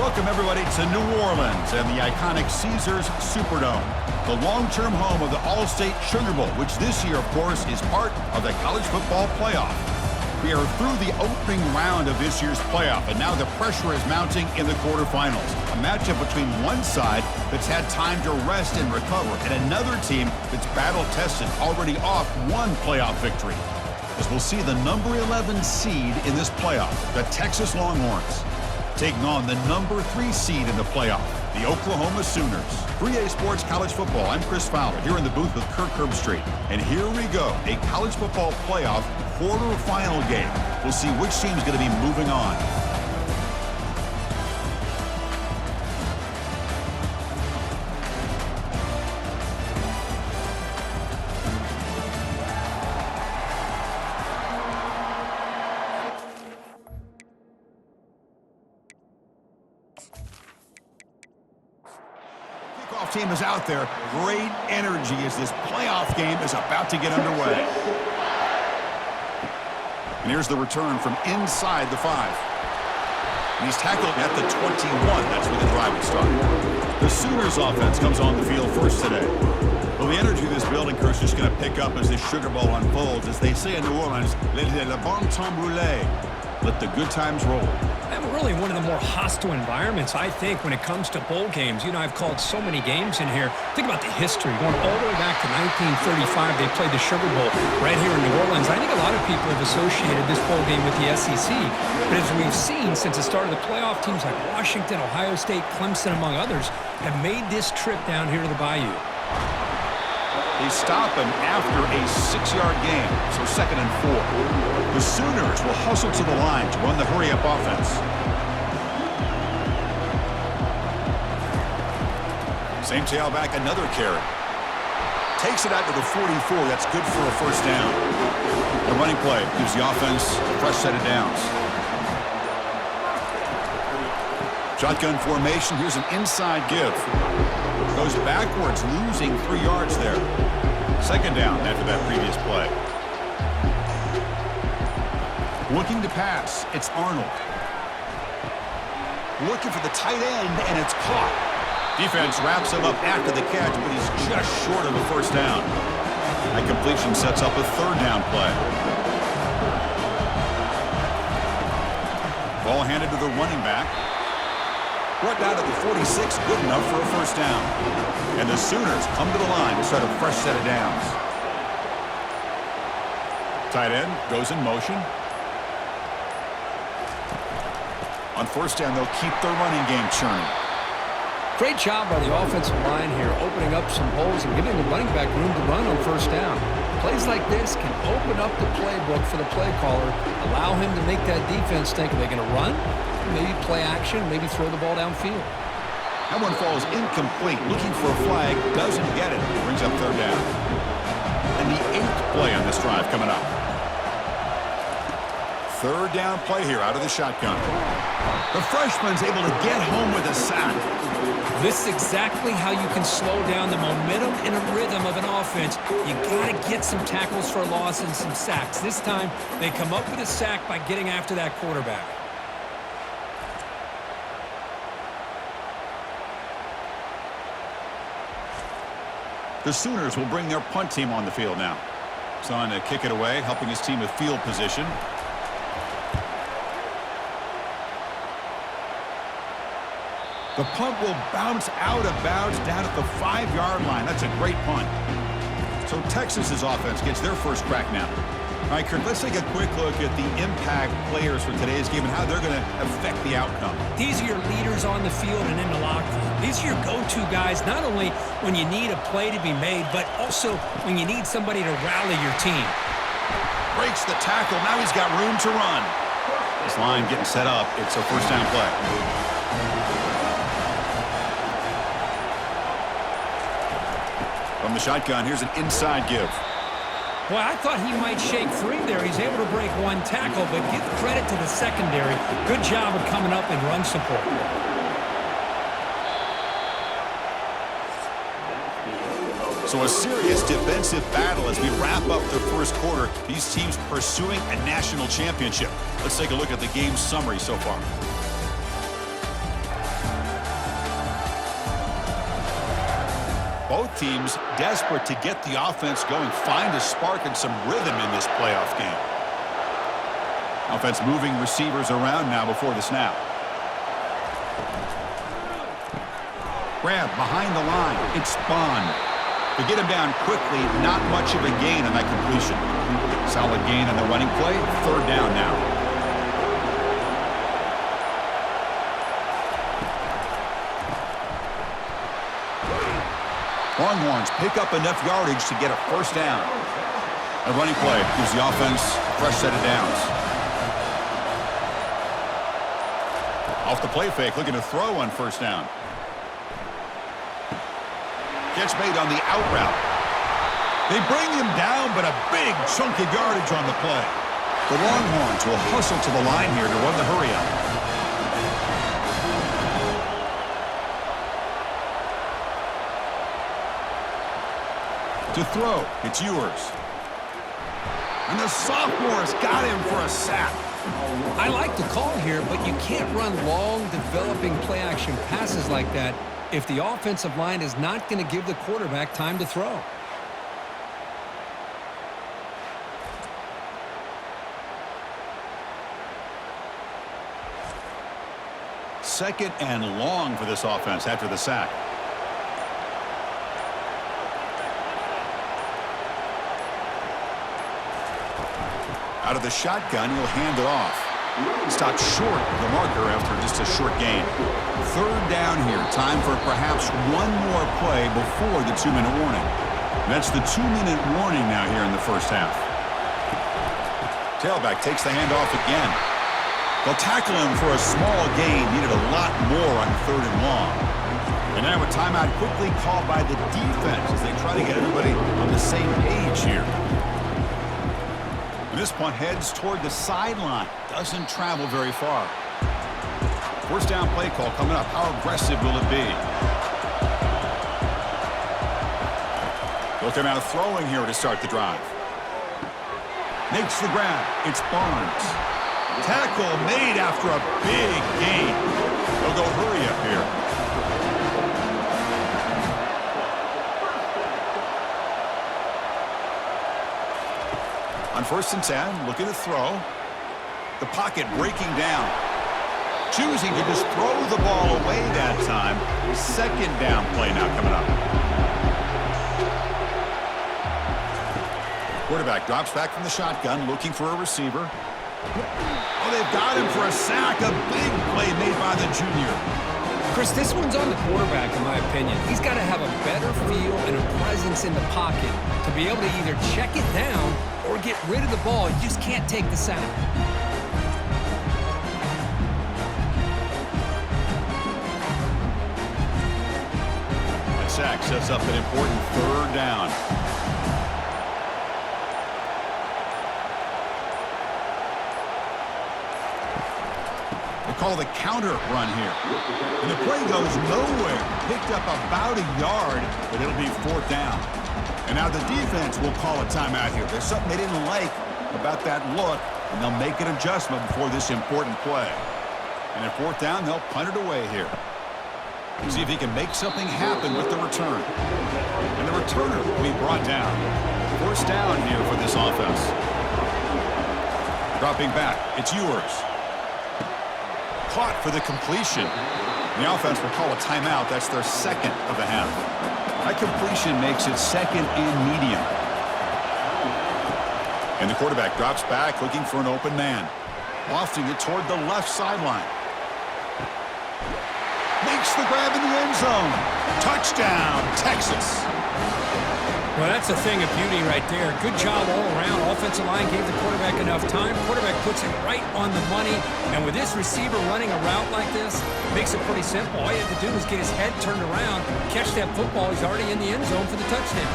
Welcome, everybody, to New Orleans and the iconic Caesars Superdome, the long-term home of the All-State Sugar Bowl, which this year, of course, is part of the college football playoff. We are through the opening round of this year's playoff, and now the pressure is mounting in the quarterfinals. A matchup between one side that's had time to rest and recover, and another team that's battle-tested, already off one playoff victory. As we'll see the number 11 seed in this playoff, the Texas Longhorns, taking on the number 3 seed in the playoff, the Oklahoma Sooners. 3A Sports College Football, I'm Chris Fowler, here in the booth with Kirk Herbstreit. And here we go, a college football playoff quarterfinal game. We'll see which team's going to be moving on. Team is out there. Great energy as this playoff game is about to get underway. And here's the return from inside the 5. And he's tackled at the 21. That's where the drive will start. The Sooners offense comes on the field first today. Well, the energy of this building, Chris, is going to pick up as this Sugar Bowl unfolds. As they say in New Orleans, le bon temps brûlé. Let the good times roll. And really one of the more hostile environments, I think, when it comes to bowl games. You know, I've called so many games in here. Think about the history. Going all the way back to 1935, they played the Sugar Bowl right here in New Orleans. I think a lot of people have associated this bowl game with the SEC. But as we've seen since the start of the playoff, teams like Washington, Ohio State, Clemson, among others, have made this trip down here to the Bayou. They stop him after a 6-yard gain, so 2nd and 4. The Sooners will hustle to the line to run the hurry-up offense. Same tailback, another carry. Takes it out to the 44. That's good for a first down. The running play gives the offense a fresh set of downs. Shotgun formation. Here's an inside give. Goes backwards, losing 3 yards there. 2nd down after that previous play. Looking to pass, it's Arnold. Looking for the tight end, and it's caught. Defense wraps him up after the catch, but he's just short of a first down. That completion sets up a 3rd down play. Ball handed to the running back. Brought down to the 46, good enough for a first down. And the Sooners come to the line to start a fresh set of downs. Tight end goes in motion. On first down, they'll keep their running game churning. Great job by the offensive line here, opening up some holes and giving the running back room to run on first down. Plays like this can open up the playbook for the play caller, allow him to make that defense think, are they going to run? Maybe play action, maybe throw the ball downfield. That one falls incomplete. Looking for a flag, doesn't get it. Brings up 3rd down. And the 8th play on this drive coming up. 3rd down play here out of the shotgun. The freshman's able to get home with a sack. This is exactly how you can slow down the momentum and a rhythm of an offense. You got to get some tackles for a loss and some sacks. This time, they come up with a sack by getting after that quarterback. The Sooners will bring their punt team on the field now. He's on to kick it away, helping his team with field position. The punt will bounce out of bounds down at the 5-yard line. That's a great punt. So Texas's offense gets their first crack now. All right, Kurt, let's take a quick look at the impact players for today's game and how they're going to affect the outcome. These are your leaders on the field and in the locker room. These are your go-to guys, not only when you need a play to be made, but also when you need somebody to rally your team. Breaks the tackle. Now he's got room to run. This line getting set up. It's a first down play. From the shotgun, here's an inside give. Boy, I thought he might shake free there. He's able to break one tackle, but give credit to the secondary. Good job of coming up and run support. So a serious defensive battle as we wrap up the first quarter. These teams pursuing a national championship. Let's take a look at the game summary so far. Both teams desperate to get the offense going, find a spark and some rhythm in this playoff game. Offense moving receivers around now before the snap. Grab behind the line. It's Spawn. To get him down quickly, not much of a gain on that completion. Solid gain on the running play. Third down now. Longhorns pick up enough yardage to get a first down. A running play gives the offense a fresh set of downs. Off the play fake, looking to throw on first down. Catch made on the out route. They bring him down, but a big chunk of yardage on the play. The Longhorns will hustle to the line here to run the hurry up. To throw, it's yours. And the sophomore's got him for a sack. I like the call here, but you can't run long, developing play-action passes like that if the offensive line is not going to give the quarterback time to throw. Second and long for this offense after the sack. Out of the shotgun, he'll hand it off. Stopped short of the marker after just a short gain. Third down here. Time for perhaps one more play before the 2-minute warning. That's the 2-minute warning now here in the first half. Tailback takes the handoff again. They'll tackle him for a small gain. Needed a lot more on third and long. And now a timeout quickly called by the defense as they try to get everybody on the same page here. And this punt heads toward the sideline. Doesn't travel very far. First down play call coming up. How aggressive will it be? They'll come out throwing here to start the drive. Makes the grab. It's Barnes. Tackle made after a big gain. They'll go hurry up here. On first and 10, looking to throw. The pocket breaking down. Choosing to just throw the ball away that time. Second down play now coming up. Quarterback drops back from the shotgun, looking for a receiver. Oh, they've got him for a sack. A big play made by the junior. Chris, this one's on the quarterback, in my opinion. He's got to have a better feel and a presence in the pocket to be able to either check it down or get rid of the ball. You just can't take the sack. That sack sets up an important third down. Call the counter run here. And the play goes nowhere. Picked up about a yard, but it'll be fourth down. And now the defense will call a timeout here. There's something they didn't like about that look, and they'll make an adjustment before this important play. And at fourth down, they'll punt it away here. See if he can make something happen with the return. And the returner will be brought down. First down here for this offense. Dropping back, it's yours. Caught for the completion. The offense will call a timeout. That's their second of the half. That completion makes it second and medium. And the quarterback drops back looking for an open man. Lofting it toward the left sideline. Makes the grab in the end zone. Touchdown, Texas. Well, that's a thing of beauty right there. Good job all around. Offensive line gave the quarterback enough time. Quarterback puts it right on the money. And with this receiver running a route like this, makes it pretty simple. All you have to do is get his head turned around, catch that football. He's already in the end zone for the touchdown.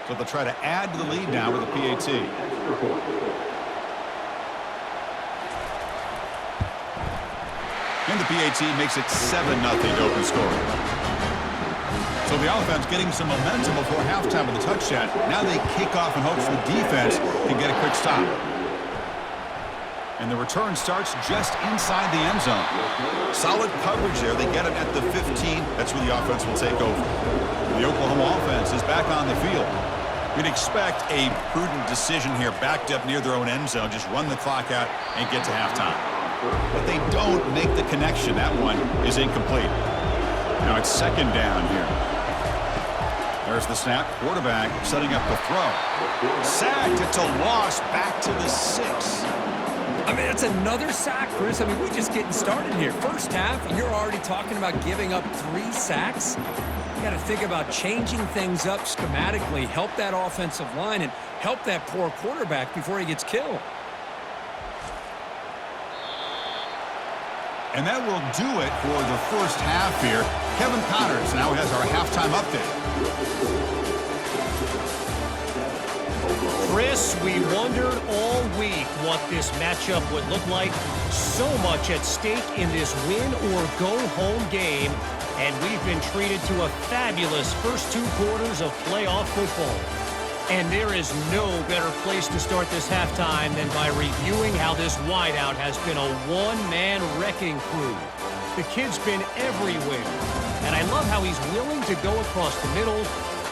So they'll try to add to the lead now with a PAT. And the PAT makes it 7-0 to open scoring. So the offense getting some momentum before halftime with the touchdown. Now they kick off in hopes the defense can get a quick stop. And the return starts just inside the end zone. Solid coverage there. They get him at the 15. That's where the offense will take over. The Oklahoma offense is back on the field. We'd expect a prudent decision here, backed up near their own end zone. Just run the clock out and get to halftime. But they don't make the connection. That one is incomplete. Now it's second down here. There's the snap. Quarterback setting up the throw. Sacked. It's a loss back to the 6. I mean, it's another sack, Chris. I mean, we're just getting started here. First half, and you're already talking about giving up 3 sacks. You got to think about changing things up schematically, help that offensive line, and help that poor quarterback before he gets killed. And that will do it for the first half here. Kevin Connors now has our halftime update. Chris, we wondered all week what this matchup would look like. So much at stake in this win-or-go-home game, and we've been treated to a fabulous first 2 quarters of playoff football. And there is no better place to start this halftime than by reviewing how this wideout has been a one-man wrecking crew. The kid's been everywhere, and I love how he's willing to go across the middle,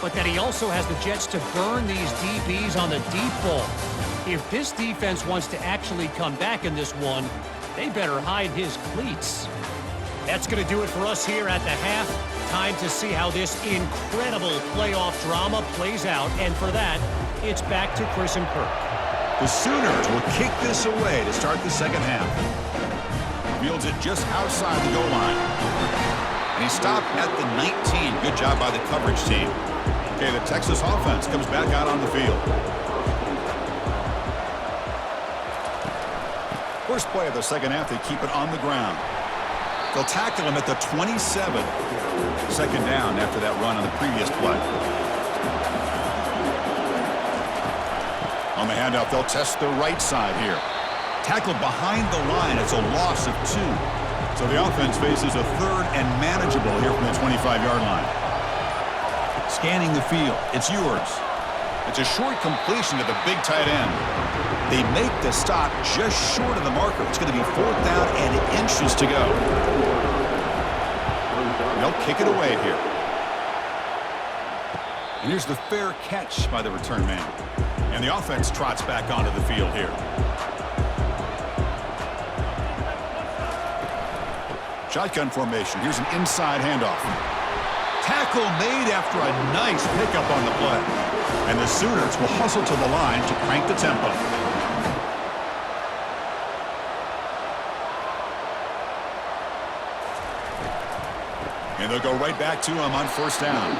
but that he also has the jets to burn these DBs on the deep ball. If this defense wants to actually come back in this one, they better hide his cleats. That's going to do it for us here at the half. Time to see how this incredible playoff drama plays out, and for that, it's back to Chris and Kirk. The Sooners will kick this away to start the second half. Fields it just outside the goal line. And he stopped at the 19. Good job by the coverage team. Okay, the Texas offense comes back out on the field. First play of the second half, they keep it on the ground. They'll tackle him at the 27. Second down after that run on the previous play. On the handoff, they'll test the right side here. Tackled behind the line. It's a loss of 2. So the offense faces a third and manageable here from the 25-yard line. Scanning the field. It's yours. It's a short completion to the big tight end. They make the stop just short of the marker. It's going to be 4th down and inches to go. They'll kick it away here. And here's the fair catch by the return man. And the offense trots back onto the field here. Shotgun formation. Here's an inside handoff. Tackle made after a nice pickup on the play. And the Sooners will hustle to the line to crank the tempo. And they'll go right back to him on 1st down.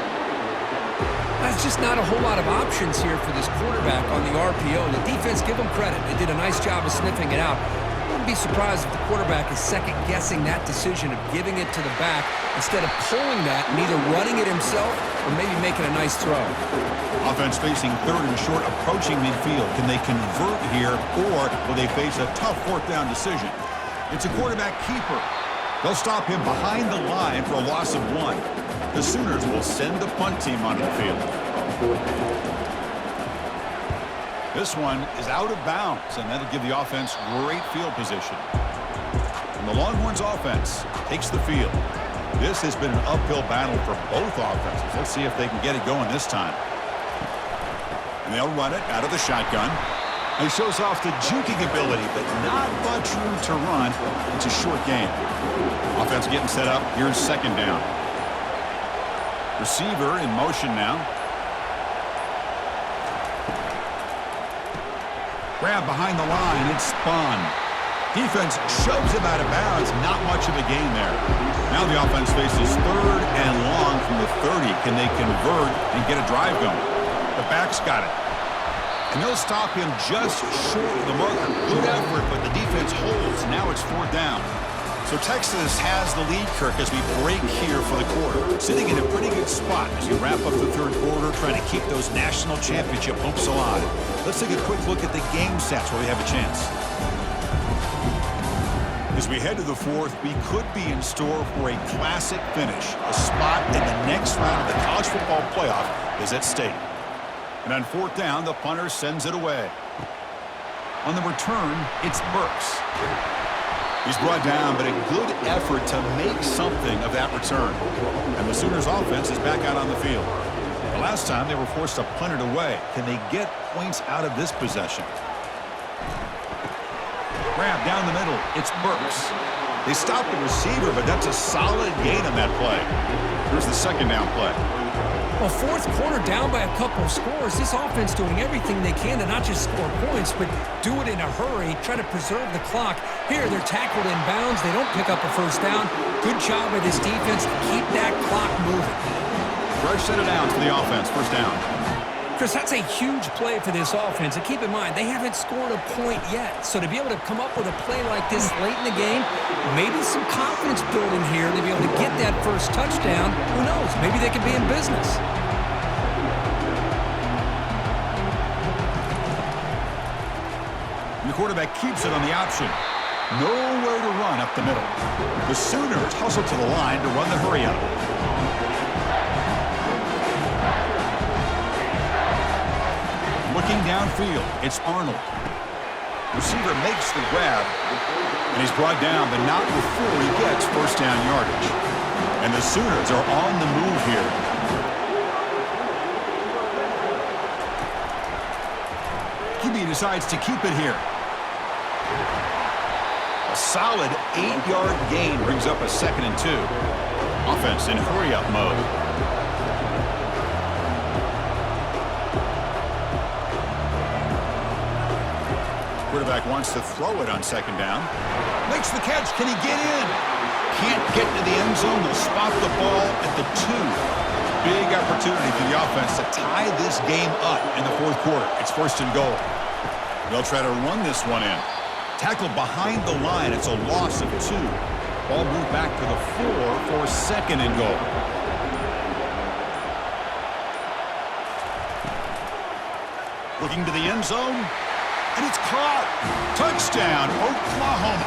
That's just not a whole lot of options here for this quarterback on the RPO. The defense, give them credit. They did a nice job of sniffing it out. I wouldn't be surprised if the quarterback is second-guessing that decision of giving it to the back instead of pulling that and either running it himself or maybe making a nice throw. Offense facing 3rd and short, approaching midfield. Can they convert here, or will they face a tough 4th down decision? It's a quarterback keeper. They'll stop him behind the line for a loss of 1. The Sooners will send the punt team onto the field. This one is out of bounds, and that'll give the offense great field position. And the Longhorns offense takes the field. This has been an uphill battle for both offenses. Let's see if they can get it going this time. And they'll run it out of the shotgun. He shows off the juking ability, but not much room to run. It's a short game. Offense getting set up. Here's 2nd down. Receiver in motion now. Grab behind the line. It's spun. Defense shoves him out of bounds. Not much of a gain there. Now the offense faces 3rd and long from the 30. Can they convert and get a drive going? The back's got it. And they'll stop him just short of the marker. Good effort, but the defense holds. Now it's 4th down. So Texas has the lead, Kirk, as we break here for the quarter. Sitting in a pretty good spot as we wrap up the 3rd quarter, trying to keep those national championship hopes alive. Let's take a quick look at the game stats where we have a chance. As we head to the 4th, we could be in store for a classic finish. A spot in the next round of the college football playoff is at stake. And on 4th down, the punter sends it away. On the return, it's Burks. He's brought down, but a good effort to make something of that return. And the Sooners offense is back out on the field. The last time they were forced to punt it away. Can they get points out of this possession? Grab down the middle. It's Burks. They stopped the receiver, but that's a solid gain on that play. Here's the second down play. Well, fourth quarter down by a couple of scores. This offense doing everything they can to not just score points, but do it in a hurry, try to preserve the clock. Here, they're tackled in bounds. They don't pick up a first down. Good job by this defense to keep that clock moving. Fresh set of downs for the offense. First down. Chris, that's a huge play for this offense. And keep in mind, they haven't scored a point yet. So to be able to come up with a play like this late in the game, maybe some confidence building here to be able to get that first touchdown. Who knows? Maybe they could be in business. The quarterback keeps it on the option. Nowhere to run up the middle. The Sooners hustle to the line to run the hurry up. Looking downfield, it's Arnold. Receiver makes the grab, and he's brought down, but not before he gets first down yardage. And the Sooners are on the move here. QB decides to keep it here. A solid 8-yard gain brings up a 2nd and 2. Offense in hurry-up mode. Quarterback wants to throw it on 2nd down. Makes the catch. Can he get in? Can't get to the end zone. They'll spot the ball at the 2. Big opportunity for the offense to tie this game up in the fourth quarter. It's 1st and goal. They'll try to run this one in. Tackled behind the line. It's a loss of 2. Ball moved back to the 4 for 2nd and goal. Looking to the end zone. And it's caught. Touchdown, Oklahoma.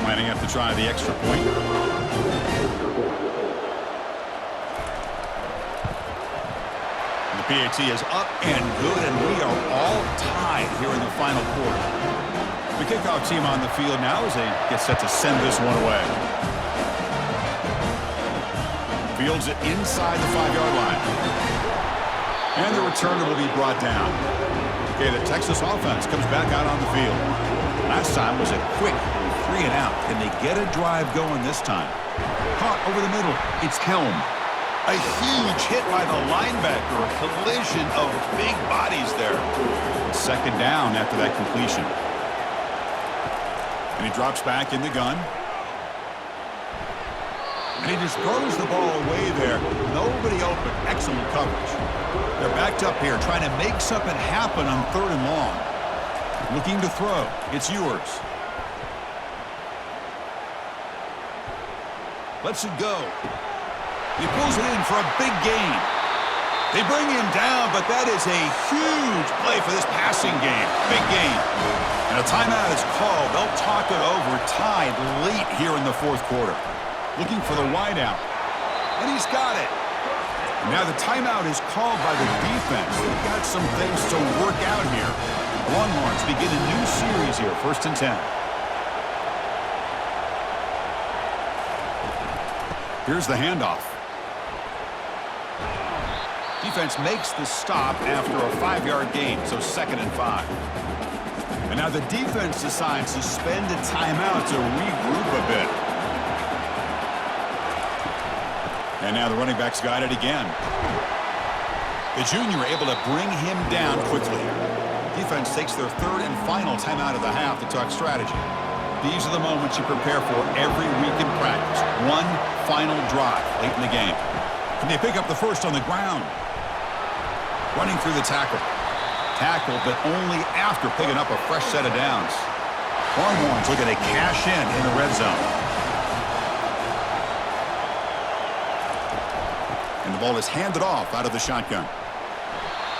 Lining up to try the extra point. The PAT is up and good, and we are all tied here in the final quarter. The kickoff team on the field now as they get set to send this one away. Fields it inside the 5-yard line. And the returner will be brought down. Okay, the Texas offense comes back out on the field. Last time was a quick 3 and out. Can they get a drive going this time? Caught over the middle. It's Helm. A huge hit by the linebacker. A collision of big bodies there. 2nd down after that completion. And he drops back in the gun. And he just throws the ball away there. Nobody open. Excellent coverage. They're backed up here trying to make something happen on 3rd and long. Looking to throw. It's yours. Lets it go. He pulls it in for a big gain. They bring him down, but that is a huge play for this passing game. Big gain. And a timeout is called. They'll talk it over. Tied late here in the fourth quarter. Looking for the wideout. And he's got it. And now the timeout is called by the defense. They've got some things to work out here. Longhorns begin a new series here. 1st and 10. Here's the handoff. Defense makes the stop after a 5-yard gain, so 2nd and 5. And now the defense decides to spend a timeout to regroup a bit. And now the running back's got it again. The junior able to bring him down quickly. Defense takes their 3rd and final timeout of the half to talk strategy. These are the moments you prepare for every week in practice. One final drive late in the game. Can they pick up the first on the ground? Running through the tackle. Tackle, but only after picking up a fresh set of downs. Longhorns looking to cash in the red zone. and the ball is handed off out of the shotgun.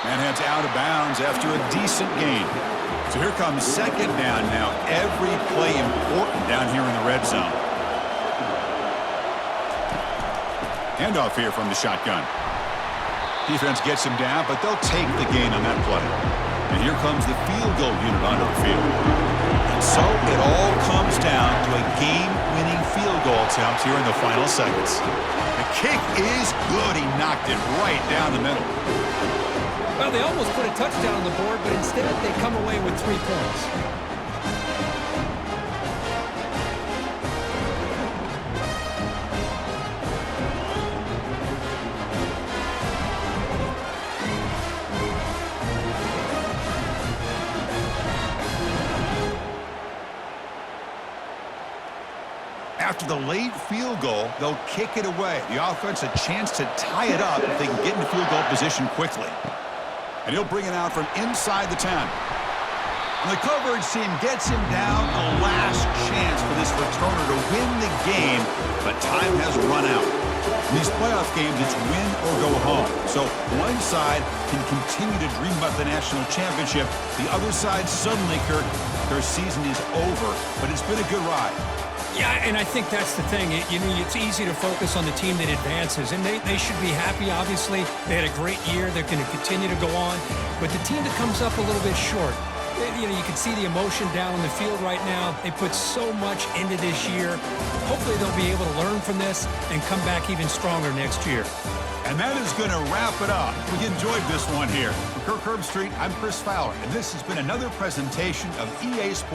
And heads out of bounds after a decent gain. So here comes second down now. Every play important down here in the red zone. Handoff here from the shotgun. Defense gets him down, but they'll take the gain on that play. And here comes the field goal unit onto the field. And so it all comes down to a game-winning field goal attempt here in the final seconds. The kick is good. He knocked it right down the middle. Well, they almost put a touchdown on the board, but instead they come away with 3 points. After the late field goal, they'll kick it away. The offense a chance to tie it up if they can get in field goal position quickly. And he'll bring it out from inside the 10. And the coverage team gets him down. A last chance for this returner to win the game, but time has run out. In these playoff games, it's win or go home. So one side can continue to dream about the national championship. The other side suddenly, Kirk, their season is over, but it's been a good ride. Yeah, and I think that's the thing. It's easy to focus on the team that advances, and they should be happy, obviously. They had a great year. They're going to continue to go on. But the team that comes up a little bit short, you can see the emotion down on the field right now. They put so much into this year. Hopefully they'll be able to learn from this and come back even stronger next year. And that is going to wrap it up. We enjoyed this one here. For Kirk Herbstreit, I'm Chris Fowler, and this has been another presentation of EA Sports.